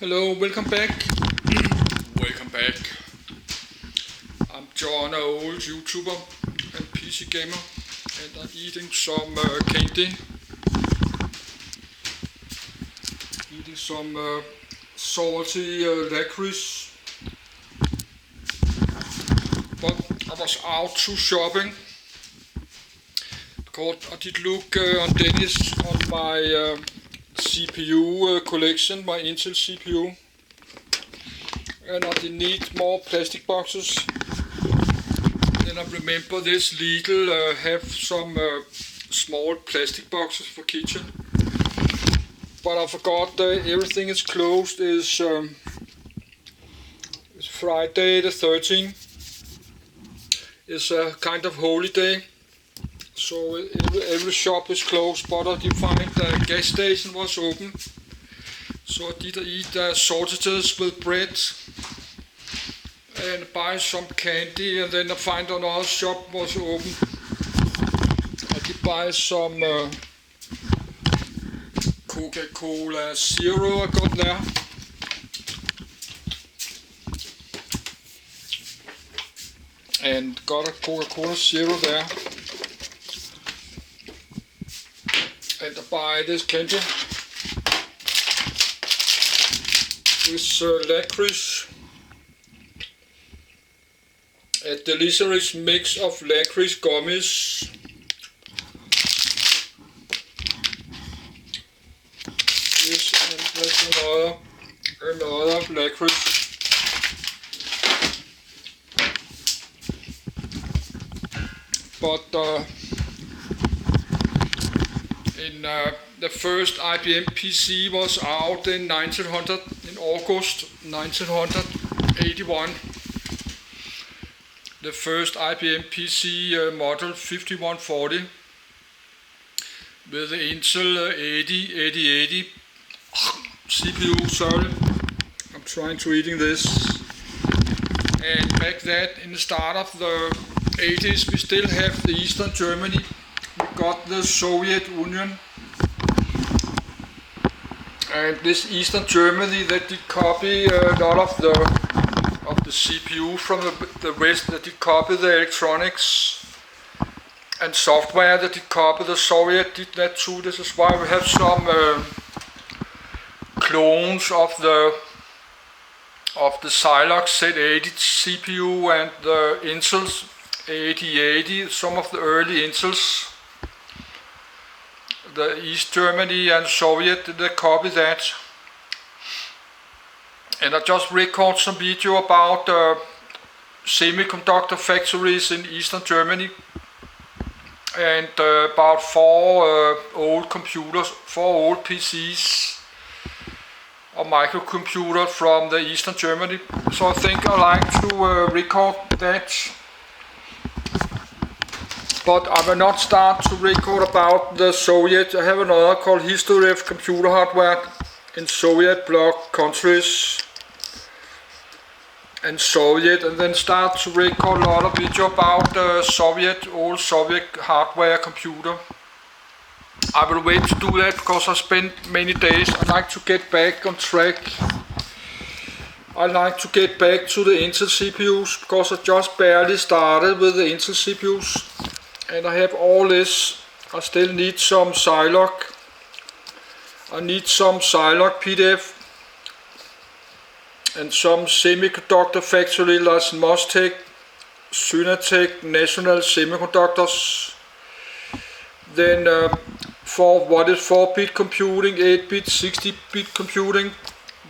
Hello, welcome back. Welcome back. I'm John, an old YouTuber and PC gamer, and I'm eating some candy. Eating some salty licorice. But I was out to shopping because I did look on Dennis on my CPU collection, my Intel CPU, and I did need more plastic boxes. Then I remember this Lidl have some small plastic boxes for kitchen, but I forgot everything is closed. It's Friday the 13th. It's a kind of holiday. So every shop is closed, but I did find the gas station was open. So I did eat sausages with bread and buy some candy, and then I find another shop was open. I did buy some Coca-Cola Zero I got there. And got a Coca-Cola Zero there. And I buy this candy with licorice, a delicious mix of licorice gummies, this and there's another licorice, but the first IBM PC was out in August 1981. The first IBM PC model 5140 with the Intel 8080 CPU. Sorry, I'm trying to eating this. And back that in the start of the 80s, we still have the Eastern Germany. We got the Soviet Union, and this Eastern Germany that did copy a lot of the CPU from the West, that did copy the electronics and software, that did copy the Soviet, did that too. This is why we have some clones of the Zilog Z80 CPU and the Intel's 8080, some of the early Intels. The East Germany and Soviet, they copy that. And I just record some video about semiconductor factories in Eastern Germany, and about four old PCs or microcomputer from the Eastern Germany. So I think I like to record that. But I will not start to record about the Soviet. I have another called History of Computer Hardware in Soviet bloc countries and Soviet, and then start to record a lot of video about old Soviet hardware computer. I will wait to do that because I spent many days. I like to get back on track. I like to get back to the Intel CPUs because I just barely started with the Intel CPUs. And I have all this. I still need some Zilog. I need some Zilog PDF and some semiconductor factory like Mostek, Synatec, National Semiconductors. Then for what is 4-bit computing, 8-bit, 60-bit computing,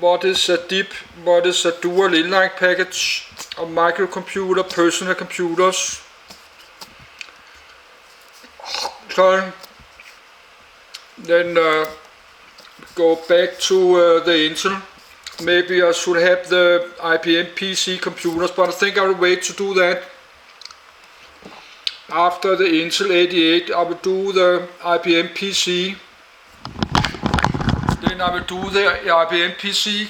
what is a DIP, what is a dual inline package, a microcomputer, personal computers. Then go back to the Intel. Maybe I should have the IBM PC computers, but I think I will wait to do that. After the Intel 88, I will do the IBM PC. Then I will do the IBM PC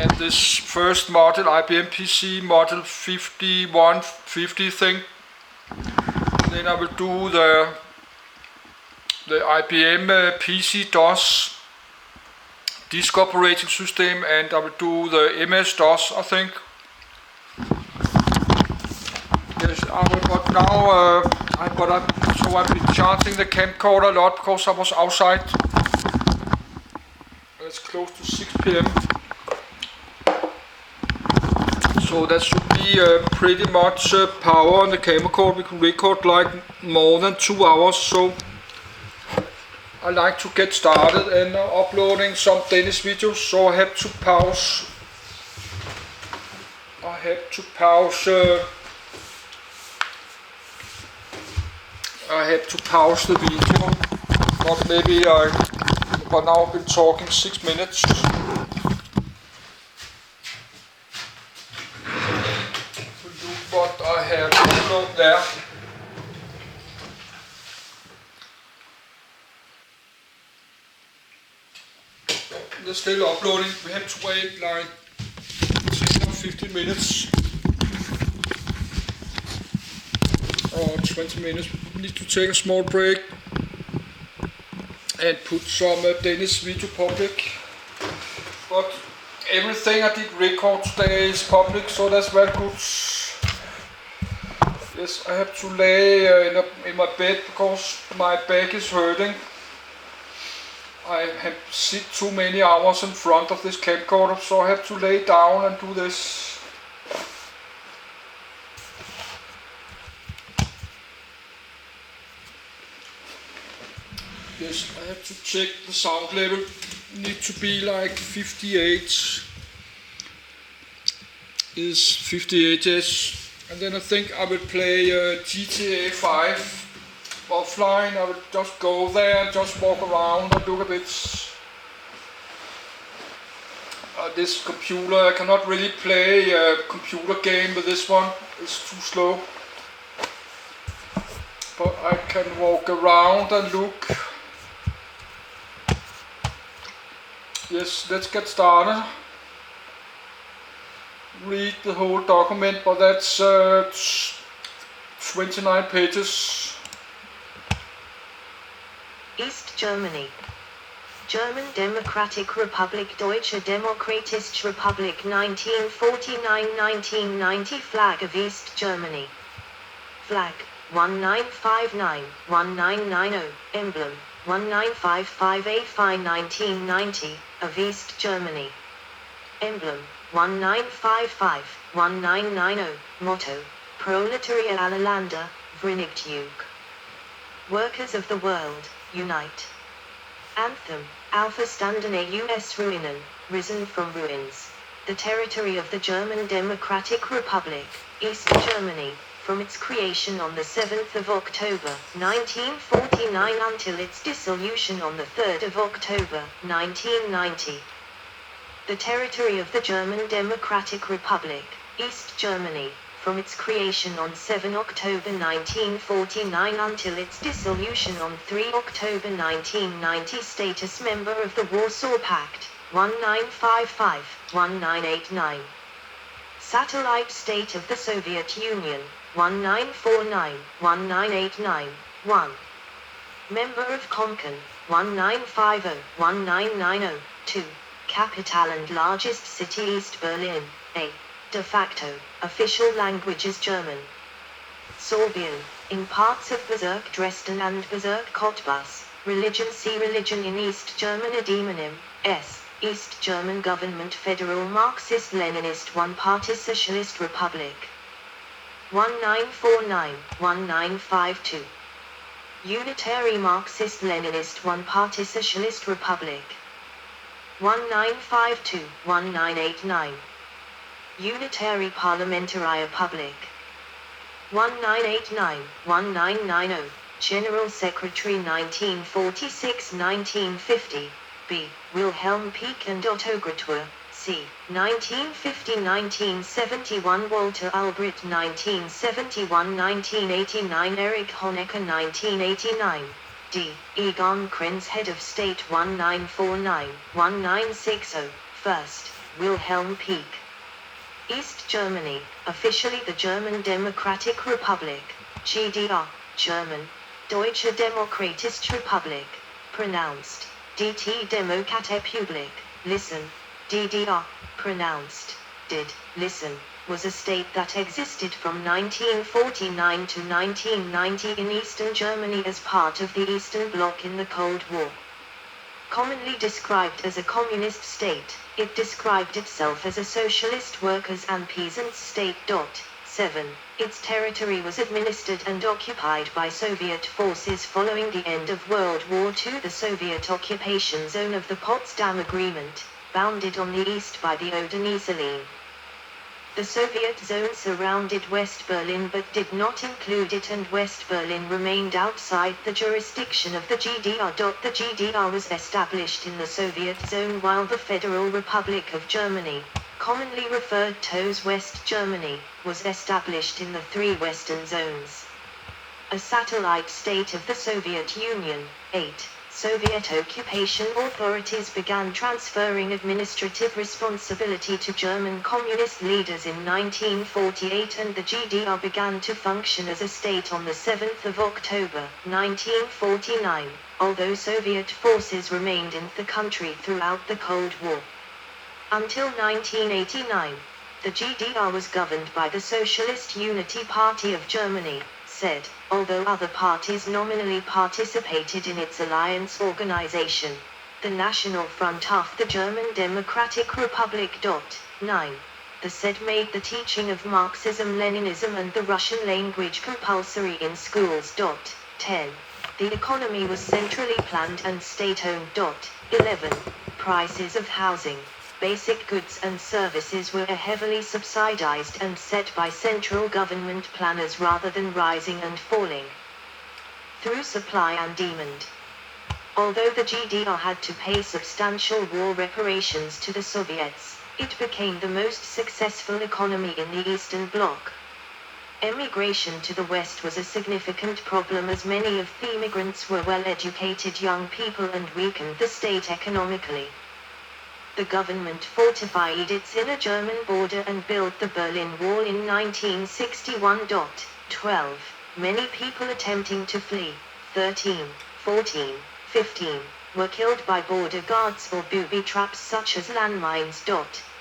and this first model, IBM PC model 5150 thing. Then I will do the IBM PC DOS disk operating system, and I will do the MS-DOS, I think. Yes, I will, but now so I've been charging the camcorder a lot because I was outside. It's close to 6 p.m. So that should be pretty much power on the camcorder. We can record like more than 2 hours, so I like to get started and uploading some Dennis videos, so I have to pause. The video, but but now I've been talking 6 minutes. Look what I have uploaded there. They're still uploading. We have to wait like 10 or 15 minutes. Or 20 minutes. We need to take a small break and put some Dennis video public. But everything I did record today is public, so that's very good. Yes, I have to lay in my bed because my back is hurting. I have sit too many hours in front of this camcorder, so I have to lay down and do this. Yes, I have to check the sound level. Need to be like 58. Is 58, yes. And then I think I will play GTA 5 offline. I will just go there and just walk around and look a bit. This computer, I cannot really play a computer game with this one. It's too slow. But I can walk around and look. Yes, let's get started. Read the whole document, but that's 29 pages. East Germany. German Democratic Republic, Deutsche Demokratische Republik, 1949-1990. Flag of East Germany. Flag 1959-1990. Emblem 195585 1990 of East Germany. Emblem 1955-1990. Motto: Proletariat aller Länder, Vereinigtug. Workers of the world, unite. Anthem: Auferstandene US Ruinen, risen from ruins. The territory of the German Democratic Republic, East Germany, from its creation on the 7th of October, 1949 until its dissolution on the 3rd of October, 1990. The territory of the German Democratic Republic, East Germany, from its creation on 7 October 1949 until its dissolution on 3 October 1990. Status member of the Warsaw Pact, 1955-1989. Satellite state of the Soviet Union, 1949-1989, 1. Member of Comecon, 1950-1990, 2. Capital and largest city East Berlin, A. De facto, official language is German. Sorbian, in parts of Bezirk Dresden and Bezirk Cottbus. Religion: see religion in East German. Demonym, S. East German Government Federal Marxist-Leninist One-Party Socialist Republic. 1949-1952. Unitary Marxist-Leninist One-Party Socialist Republic. 1952-1989. Unitary Parliamentary Republic. 1989-1990. General Secretary 1946-1950. B. Wilhelm Pieck and Otto Gratuer. C. 1950-1971. Walter Albrecht 1971-1989. Erich Honecker 1989. D. Egon Krenz, Head of State 1949-1960. First, Wilhelm Pieck. East Germany, officially the German Democratic Republic, GDR, German, Deutsche Demokratische Republik, pronounced, DT Demokratische Republik, listen, DDR, pronounced, did, listen, was a state that existed from 1949 to 1990 in Eastern Germany as part of the Eastern Bloc in the Cold War. Commonly described as a communist state, it described itself as a socialist workers' and peasants' state. 7. Its territory was administered and occupied by Soviet forces following the end of World War II. The Soviet occupation zone of the Potsdam Agreement, bounded on the east by the Oder-Neisse Line. The Soviet zone surrounded West Berlin but did not include it, and West Berlin remained outside the jurisdiction of the GDR. The GDR was established in the Soviet zone while the Federal Republic of Germany, commonly referred to as West Germany, was established in the three Western zones. A satellite state of the Soviet Union. 8. Soviet occupation authorities began transferring administrative responsibility to German communist leaders in 1948, and the GDR began to function as a state on the 7th of October, 1949, although Soviet forces remained in the country throughout the Cold War. Until 1989, the GDR was governed by the Socialist Unity Party of Germany, said, although other parties nominally participated in its alliance organization, the National Front of the German Democratic Republic. 9. The SED made the teaching of Marxism-Leninism and the Russian language compulsory in schools. 10. The economy was centrally planned and state-owned. 11. Prices of housing, basic goods and services were heavily subsidized and set by central government planners rather than rising and falling through supply and demand. Although the GDR had to pay substantial war reparations to the Soviets, it became the most successful economy in the Eastern Bloc. Emigration to the West was a significant problem as many of the immigrants were well-educated young people and weakened the state economically. The government fortified its inner German border and built the Berlin Wall in 1961. 12. Many people attempting to flee, 13, 14, 15, were killed by border guards or booby traps such as landmines.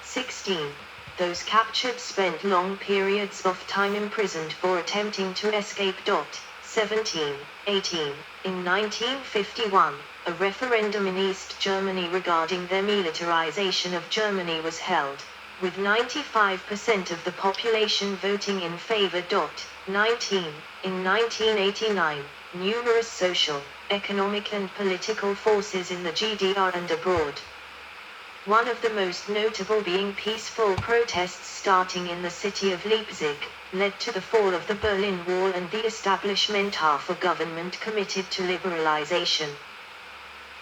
16. Those captured spent long periods of time imprisoned for attempting to escape. 17, 18. In 1951, a referendum in East Germany regarding the militarization of Germany was held, with 95% of the population voting in favor. 19. In 1989, numerous social, economic and political forces in the GDR and abroad. One of the most notable being peaceful protests starting in the city of Leipzig, led to the fall of the Berlin Wall and the establishment of a government committed to liberalization.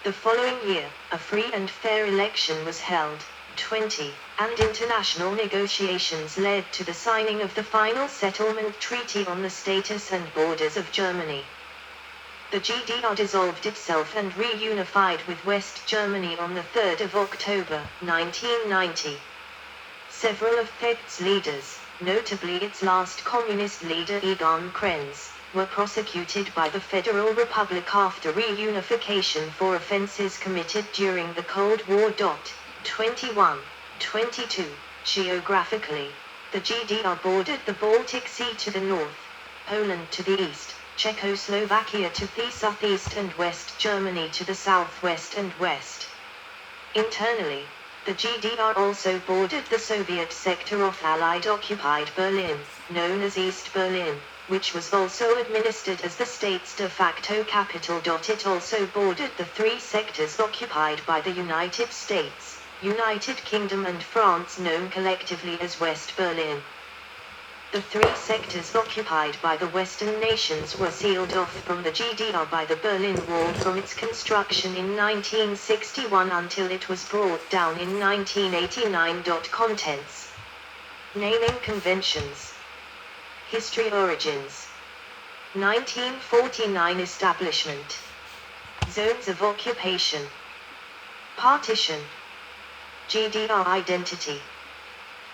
The following year, a free and fair election was held, 20, and international negotiations led to the signing of the final settlement treaty on the status and borders of Germany. The GDR dissolved itself and reunified with West Germany on the 3rd of October, 1990. Several of its leaders, notably its last communist leader Egon Krenz, were prosecuted by the Federal Republic after reunification for offenses committed during the Cold War. 21. 22. Geographically, the GDR bordered the Baltic Sea to the north, Poland to the east, Czechoslovakia to the southeast and West Germany to the southwest and west. Internally, the GDR also bordered the Soviet sector of Allied-occupied Berlin, known as East Berlin, which was also administered as the state's de facto capital. It also bordered the three sectors occupied by the United States, United Kingdom and France, known collectively as West Berlin. The three sectors occupied by the Western nations were sealed off from the GDR by the Berlin Wall from its construction in 1961 until it was brought down in 1989. Contents. Naming conventions. History. Origins. 1949 Establishment. Zones of occupation. Partition. GDR identity.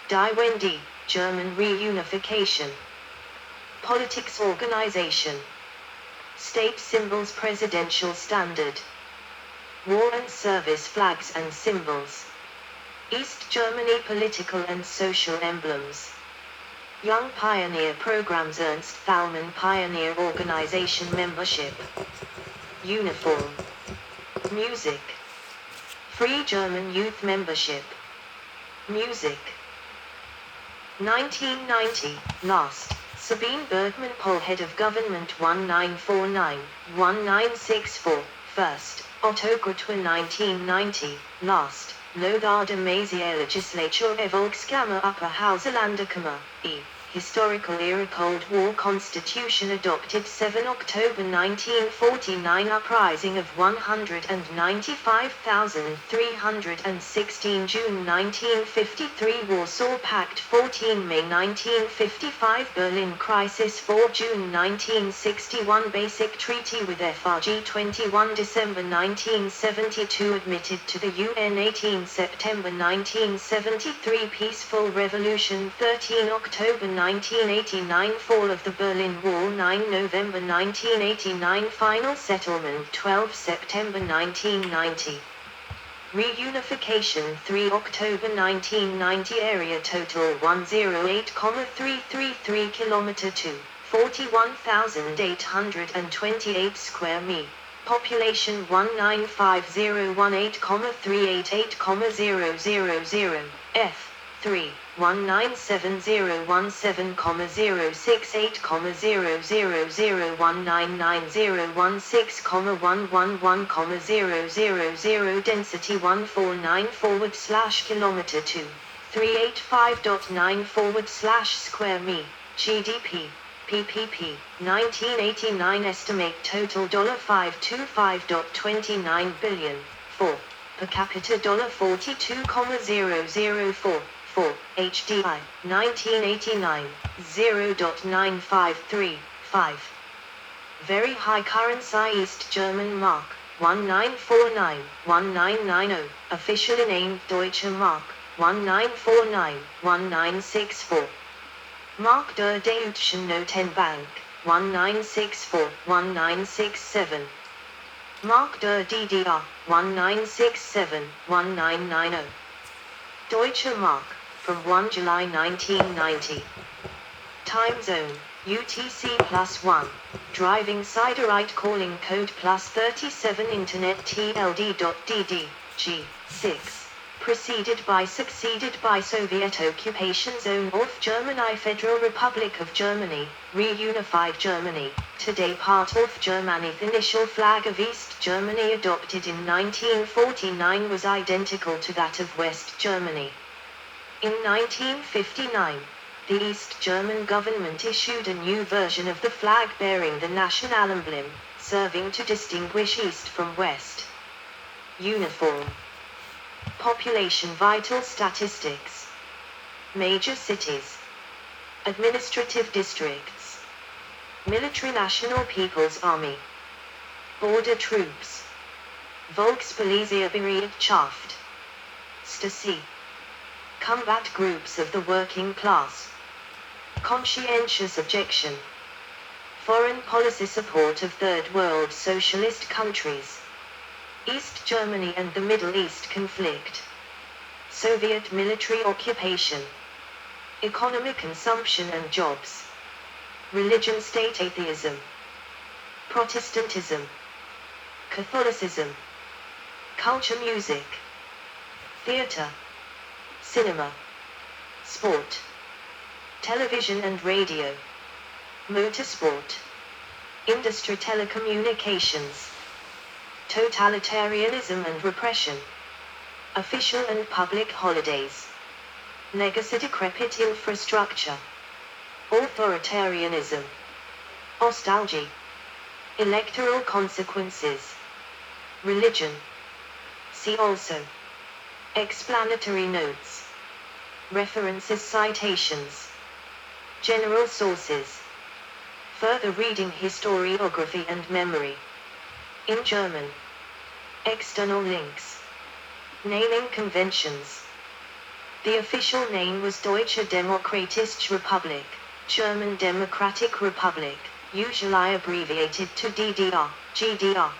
Die Wende, German reunification. Politics organization. State symbols. Presidential standard. War and service flags and symbols. East Germany political and social emblems. Young Pioneer Programs, Ernst Thälmann Pioneer Organization membership. Uniform. Music. Free German Youth membership. Music. 1990, last. Sabine Bergmann Pohl, Head of Government 1949-1964, first. Otto Grutwer 1990, last. Lothar de Maizière, Legislature Volkskammer, Upper House Länderkammer, E. Historical era Cold War Constitution adopted 7 October 1949, uprising of 195,316 June 1953, Warsaw Pact 14 May 1955, Berlin Crisis 4 June 1961, Basic Treaty with FRG 21 December 1972, admitted to the UN 18 September 1973, Peaceful Revolution 13 October 1989, Fall of the Berlin Wall 9 November 1989, Final Settlement 12 September 1990. Reunification 3 October 1990, Area total 108,333 km2, 41,828 square mi. Population 195018,388,000, F. 3. 197017,068,000,199,016,111,000, density 1494/km2, 385.9 square mi. GDP. PPP, 1989 estimate total $525.29 billion, 4. Per capita $42,004. 4. HDI, 1989, 0.953, 5. Very high currency, East German Mark, 1949, 1990, officially named Deutsche Mark, 1949, 1964. Mark der Deutschen Notenbank, 1964, 1967. Mark der DDR, 1967, 1990. Deutsche Mark, from 1 July 1990. Time zone, UTC +1. Driving side right, calling code +37, Internet TLD.DD, G6. Succeeded by Soviet occupation zone of Germany, Federal Republic of Germany, reunified Germany, today part of Germany. The initial flag of East Germany adopted in 1949 was identical to that of West Germany. In 1959, the East German government issued a new version of the flag bearing the national emblem, serving to distinguish East from West. Uniform. Population vital statistics. Major cities. Administrative districts. Military National People's Army. Border troops. Volkspolizeibereitschaft. Stasi. Combat groups of the working class. Conscientious objection. Foreign policy support of Third World socialist countries. East Germany and the Middle East conflict. Soviet military occupation. Economic consumption and jobs. Religion state atheism. Protestantism. Catholicism. Culture music. Theater. Cinema. Sport. Television and radio. Motorsport. Industry telecommunications. Totalitarianism and repression. Official and public holidays. Legacy decrepit infrastructure. Authoritarianism. Nostalgia. Electoral consequences. Religion. See also. Explanatory notes. References, citations. General sources. Further reading, historiography and memory. In German. External links. Naming conventions. The official name was Deutsche Demokratische Republik, German Democratic Republic, usually abbreviated to DDR, GDR.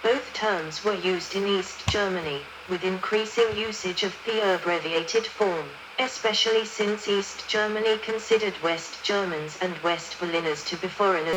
Both terms were used in East Germany, with increasing usage of the abbreviated form, especially since East Germany considered West Germans and West Berliners to be foreigners